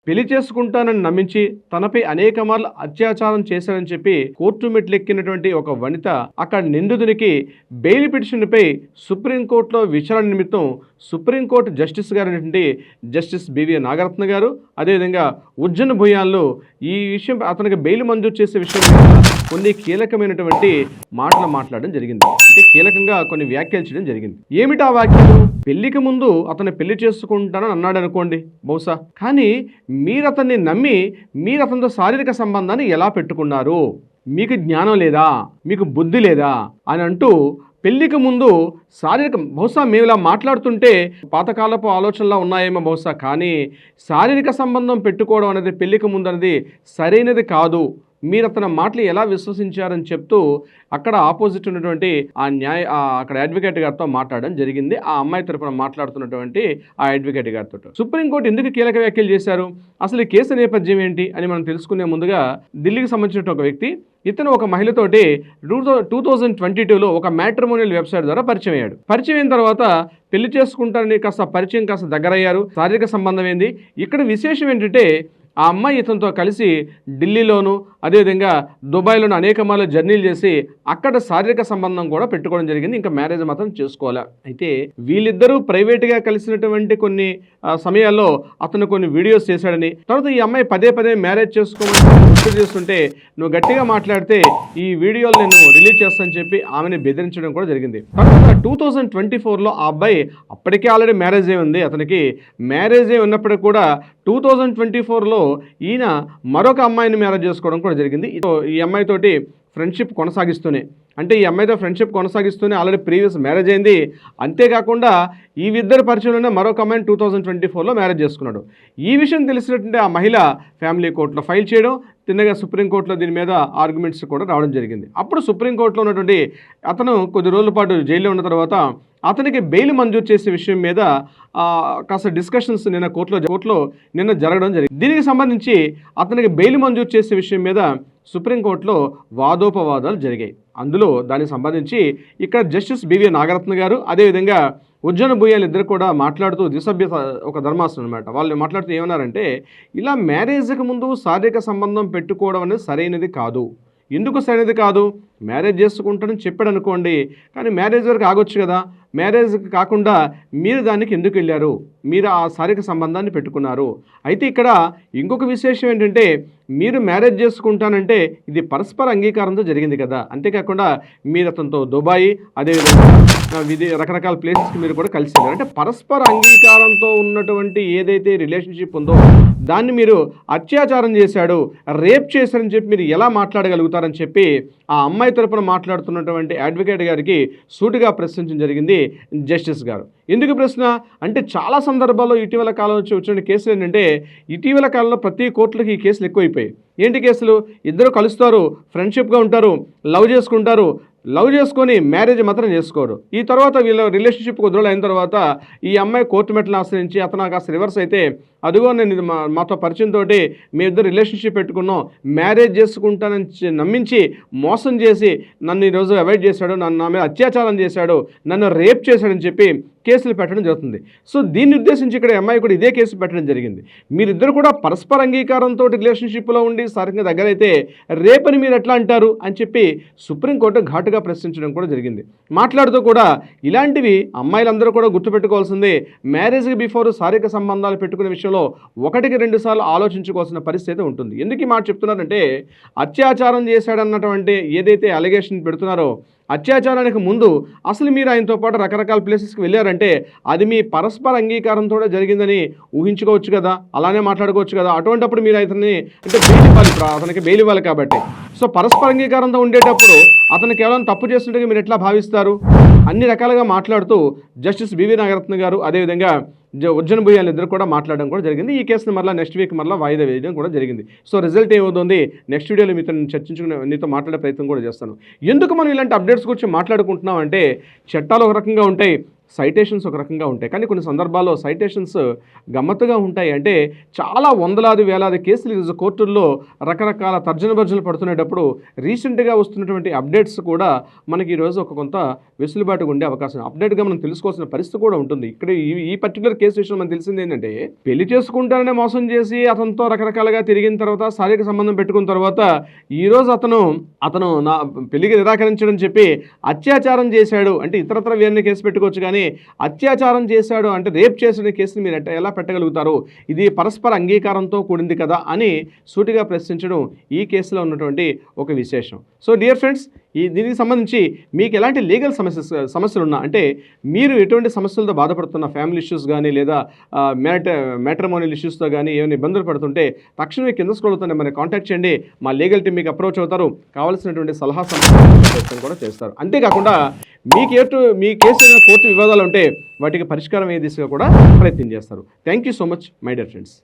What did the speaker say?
పెళ్లి చేసుకుంటానని నమ్మించి తనపై అనేక మార్లు అత్యాచారం చేశాడని చెప్పి కోర్టు మెట్లెక్కినటువంటి ఒక వనిత అక్కడ నిందితునికి బెయిల్ పిటిషన్పై సుప్రీంకోర్టులో విచారణ నిమిత్తం సుప్రీంకోర్టు జస్టిస్ గారైనటువంటి జస్టిస్ బివి నాగరత్న గారు అదేవిధంగా ఉజ్జన భూయాల్లో ఈ విషయం అతనికి బెయిల్ మంజూరు చేసే విషయం కొన్ని కీలకమైనటువంటి మాటలు మాట్లాడడం జరిగింది. అంటే కీలకంగా కొన్ని వ్యాఖ్యలు చేయడం జరిగింది. ఏమిటి ఆ వ్యాఖ్యలు? పెళ్లికి ముందు అతను పెళ్లి చేసుకుంటానని అన్నాడు అనుకోండి బహుశా, కానీ మీరు అతన్ని నమ్మి మీరు అతనితో శారీరక సంబంధాన్ని ఎలా పెట్టుకున్నారు? మీకు జ్ఞానం లేదా, మీకు బుద్ధి లేదా అని అంటూ పెళ్లికి ముందు బహుశా మేము ఇలా మాట్లాడుతుంటే పాతకాలపు ఆలోచనలా ఉన్నాయేమో బహుశా, కానీ శారీరక సంబంధం పెట్టుకోవడం అనేది పెళ్లికి ముందు అనేది సరైనది కాదు, మీరు అతని మాటలు ఎలా విశ్వసించారని చెప్తూ అక్కడ ఆపోజిట్ ఉన్నటువంటి అక్కడ అడ్వకేట్ గారితో మాట్లాడడం జరిగింది. ఆ అమ్మాయి తరఫున మాట్లాడుతున్నటువంటి ఆ అడ్వకేట్ గారితో సుప్రీంకోర్టు ఎందుకు కీలక వ్యాఖ్యలు చేశారు, అసలు ఈ కేసు నేపథ్యం ఏంటి అని మనం తెలుసుకునే ముందుగా దిల్లీకి సంబంధించిన ఒక వ్యక్తి ఇతను ఒక మహిళతోటి 2022లో ఒక మ్యాట్రిమోనియల్ వెబ్సైట్ ద్వారా పరిచయం అయ్యాడు. పరిచయం అయిన తర్వాత పెళ్లి చేసుకుంటారని కాస్త దగ్గరయ్యారు. శారీరక సంబంధం ఏంది. ఇక్కడ విశేషం ఏంటంటే ఆ అమ్మాయి ఇతనితో కలిసి ఢిల్లీలోను అదేవిధంగా దుబాయ్లోను అనేక మార్లు జర్నీలు చేసి అక్కడ శారీరక సంబంధం కూడా పెట్టుకోవడం జరిగింది. ఇంకా మ్యారేజ్ మాత్రం చేసుకోవాలి. అయితే వీళ్ళిద్దరూ ప్రైవేట్గా కలిసినటువంటి కొన్ని సమయాల్లో అతను కొన్ని వీడియోస్ చేశాడని, తర్వాత ఈ అమ్మాయి పదే మ్యారేజ్ చేసుకోమని ఒత్తిడి చేస్తుంటే నువ్వు గట్టిగా మాట్లాడితే ఈ వీడియోలు నేను రిలీజ్ చేస్తానని చెప్పి ఆమెను బెదిరించడం కూడా జరిగింది. తర్వాత 2024లో ఆ అబ్బాయి అప్పటికే ఆల్రెడీ మ్యారేజ్ అయి ఉంది. అతనికి మ్యారేజ్ అయి ఉన్నప్పటికీ కూడా 2024లో ఈయన మరొక అమ్మాయిని మ్యారేజ్ చేసుకోవడం కూడా జరిగింది. ఈ అమ్మాయితోటి ఫ్రెండ్షిప్ కొనసాగిస్తూనే ఆల్రెడీ ప్రీవియస్ మ్యారేజ్ అయింది. అంతేకాకుండా ఈ ఇద్దరు పరిచయంలోనే మరొక అమ్మాయిని 2024లో మ్యారేజ్ చేసుకున్నాడు. ఈ విషయం తెలిసినటువంటి ఆ మహిళ ఫ్యామిలీ కోర్టులో ఫైల్ చేయడం, తిన్నగా సుప్రీంకోర్టులో దీని మీద ఆర్గ్యుమెంట్స్ కూడా రావడం జరిగింది. అప్పుడు సుప్రీంకోర్టులో ఉన్నటువంటి అతను కొద్ది రోజుల పాటు జైల్లో ఉన్న తర్వాత అతనికి బెయిల్ మంజూరు చేసే విషయం మీద కాస్త డిస్కషన్స్ నిన్న కోర్టులో జరగడం జరిగింది. దీనికి సంబంధించి అతనికి బెయిల్ మంజూరు చేసే విషయం మీద సుప్రీంకోర్టులో వాదోపవాదాలు జరిగాయి. అందులో దానికి సంబంధించి ఇక్కడ జస్టిస్ బివి నాగరత్న గారు అదేవిధంగా ఉజ్జన భూయాలు ఇద్దరు కూడా మాట్లాడుతూ ద్విసభ్యత ఒక ధర్మాసనం అనమాట. వాళ్ళు మాట్లాడుతూ ఏమన్నారంటే, ఇలా మ్యారేజ్కి ముందు శారీరక సంబంధం పెట్టుకోవడం అనేది సరైనది కాదు. ఎందుకు సరైనది కాదు? మ్యారేజ్ చేసుకుంటానని చెప్పాడు అనుకోండి, కానీ మ్యారేజ్ వరకు ఆగొచ్చు కదా. మ్యారేజ్ కాకుండా మీరు దానికి ఎందుకు వెళ్ళారు? మీరు ఆ శారీరక సంబంధాన్ని పెట్టుకున్నారు. అయితే ఇక్కడ ఇంకొక విశేషం ఏంటంటే, మీరు మ్యారేజ్ చేసుకుంటానంటే ఇది పరస్పర అంగీకారంతో జరిగింది కదా. అంతేకాకుండా మీరు అతనితో దుబాయ్ అదేవిధంగా రకరకాల ప్లేసెస్కి మీరు కూడా కలిసి వెళ్ళారు. అంటే పరస్పర అంగీకారంతో ఉన్నటువంటి ఏదైతే రిలేషన్షిప్ ఉందో దాన్ని మీరు అత్యాచారం చేశాడు, రేప్ చేశారని చెప్పి మీరు ఎలా మాట్లాడగలుగుతారని చెప్పి ఆ అమ్మాయి తరపున మాట్లాడుతున్నటువంటి అడ్వకేట్ గారికి సూటిగా ప్రశ్నించడం జరిగింది జస్టిస్ గారు. ఎందుకు ప్రశ్న అంటే, చాలా సందర్భాల్లో ఇటీవల కాలం వచ్చిన కేసులు ఏంటంటే, ఇటీవల కాలంలో ప్రతి కోర్టులకి ఈ కేసులు ఎక్కువైపోయాయి. ఏంటి కేసులు? ఇద్దరు కలుస్తారు, ఫ్రెండ్షిప్గా ఉంటారు, లవ్ చేసుకొని మ్యారేజ్ మాత్రం చేసుకోరు. ఈ తర్వాత వీళ్ళ రిలేషన్షిప్ కుదరలు అయిన తర్వాత ఈ అమ్మాయి కోర్టు మెట్లను ఆశ్రయించి అతను కాస్త రివర్స్ అయితే, అదిగో నేను మాతో పరిచయంతో మీ ఇద్దరు రిలేషన్షిప్ పెట్టుకున్నాం, మ్యారేజ్ చేసుకుంటానని నమ్మించి మోసం చేసి నన్ను ఈరోజు అవాయిడ్ చేశాడు, నా మీద అత్యాచారం చేశాడు, నన్ను రేప్ చేశాడని చెప్పి కేసులు పెట్టడం జరుగుతుంది. సో దీన్ని ఉద్దేశించి ఇక్కడ అమ్మాయి కూడా ఇదే కేసు పెట్టడం జరిగింది. మీరిద్దరు కూడా పరస్పర అంగీకారంతో రిలేషన్షిప్లో ఉండి సరిగ్గా దగ్గరైతే రేపని మీరు ఎట్లా అంటారు అని చెప్పి సుప్రీంకోర్టు ఘాటుగా ప్రశ్నించడం కూడా జరిగింది. మాట్లాడుతూ కూడా ఇలాంటివి అమ్మాయిలందరూ కూడా గుర్తుపెట్టుకోవాల్సిందే. మ్యారేజ్కి బిఫోర్ శారీరక సంబంధాలు పెట్టుకునే విషయంలో 1-2 సార్లు ఆలోచించుకోవాల్సిన పరిస్థితి ఉంటుంది. ఎందుకు ఈ మాట చెప్తున్నారంటే, అత్యాచారం చేశాడన్నటువంటి ఏదైతే అలిగేషన్ పెడుతున్నారో, అత్యాచారానికి ముందు అసలు మీరు ఆయనతో పాటు రకరకాల ప్లేసెస్కి వెళ్ళారంటే అది మీ పరస్పర అంగీకారంతో జరిగిందని ఊహించుకోవచ్చు కదా, అలానే మాట్లాడుకోవచ్చు కదా. అటువంటిప్పుడు మీరు అతన్ని అంటే అతనికి బెయిల్ ఇవ్వాలి కాబట్టి. సో పరస్పర అంగీకారంతో ఉండేటప్పుడు అతను కేవలం తప్పు చేస్తుంటే మీరు ఎట్లా భావిస్తారు? అన్ని రకాలుగా మాట్లాడుతూ జస్టిస్ బివి నాగరత్న గారు అదేవిధంగా ఉజ్జన భూయాలు ఇద్దరు కూడా మాట్లాడడం కూడా జరిగింది. ఈ కేసును మళ్ళీ నెక్స్ట్ వీక్ వాయిదా వేయడం కూడా జరిగింది. సో రిజల్ట్ ఏమవుతుంది నెక్స్ట్ వీడియోలో నీతో మాట్లాడే ప్రయత్నం కూడా చేస్తాను. ఎందుకు మనం ఇలాంటి అప్డేట్స్ గురించి మాట్లాడుకుంటున్నాం అంటే, చట్టాలు ఒక రకంగా ఉంటాయి, సైటేషన్స్ ఒక రకంగా ఉంటాయి. కానీ కొన్ని సందర్భాల్లో సైటేషన్స్ గమ్మత్తుగా ఉంటాయి. అంటే చాలా వందలాది వేలాది కేసులు ఈరోజు కోర్టుల్లో రకరకాల తర్జన భర్జనలు పడుతున్నప్పుడు రీసెంట్గా వస్తున్నటువంటి అప్డేట్స్ కూడా మనకి ఈరోజు ఒక కొంత వెసులుబాటుగా ఉండే అవకాశం, అప్డేట్గా మనం తెలుసుకోవాల్సిన పరిస్థితి కూడా ఉంటుంది. ఇక్కడ ఈ పర్టికులర్ కేసు విషయం మనకు తెలిసింది ఏంటంటే, పెళ్లి చేసుకుంటానని మోసం చేసి అతనితో రకరకాలుగా తిరిగిన తర్వాత శారీరక సంబంధం పెట్టుకున్న తర్వాత ఈరోజు అతను నా పెళ్లికి నిరాకరించడం చెప్పి అత్యాచారం చేశాడు అంటే ఇతరత్ర వేరే కేసు పెట్టుకోవచ్చు. కానీ అత్యాచారం చేశాడు అంటే రేప్ చేసిన కేసుని మీరు ఎలా పెట్టగలుగుతారు? ఇది పరస్పర అంగీకారంతో కూడింది కదా అని సూటిగా ప్రశ్నించడం ఈ కేసులో ఉన్నటువంటి ఒక విశేషం. సో డియర్ ఫ్రెండ్స్, దీనికి సంబంధించి మీకు ఎలాంటి లీగల్ సమస్యలు ఉన్నా, అంటే మీరు ఎటువంటి సమస్యలతో బాధపడుతున్న, ఫ్యామిలీ ఇష్యూస్ కానీ లేదా మ్యాట్రిమోనియల్ ఇష్యూస్తో కానీ ఏమైనా ఇబ్బందులు పడుతుంటే తక్షణమే కింద స్క్రోల్ అవుతుంటే మరి కాంటాక్ట్ చేయండి. మా లీగల్ టీం మీకు అప్రోచ్ అవుతారు, కావాల్సినటువంటి సలహా సమాచారం కూడా చేస్తారు. అంతేకాకుండా మీ కేసు కోర్టు వివాదాలు ఉంటే వాటికి పరిష్కారం అయ్యే దిశగా కూడా ప్రయత్నం చేస్తారు. Thank you so much my dear friends.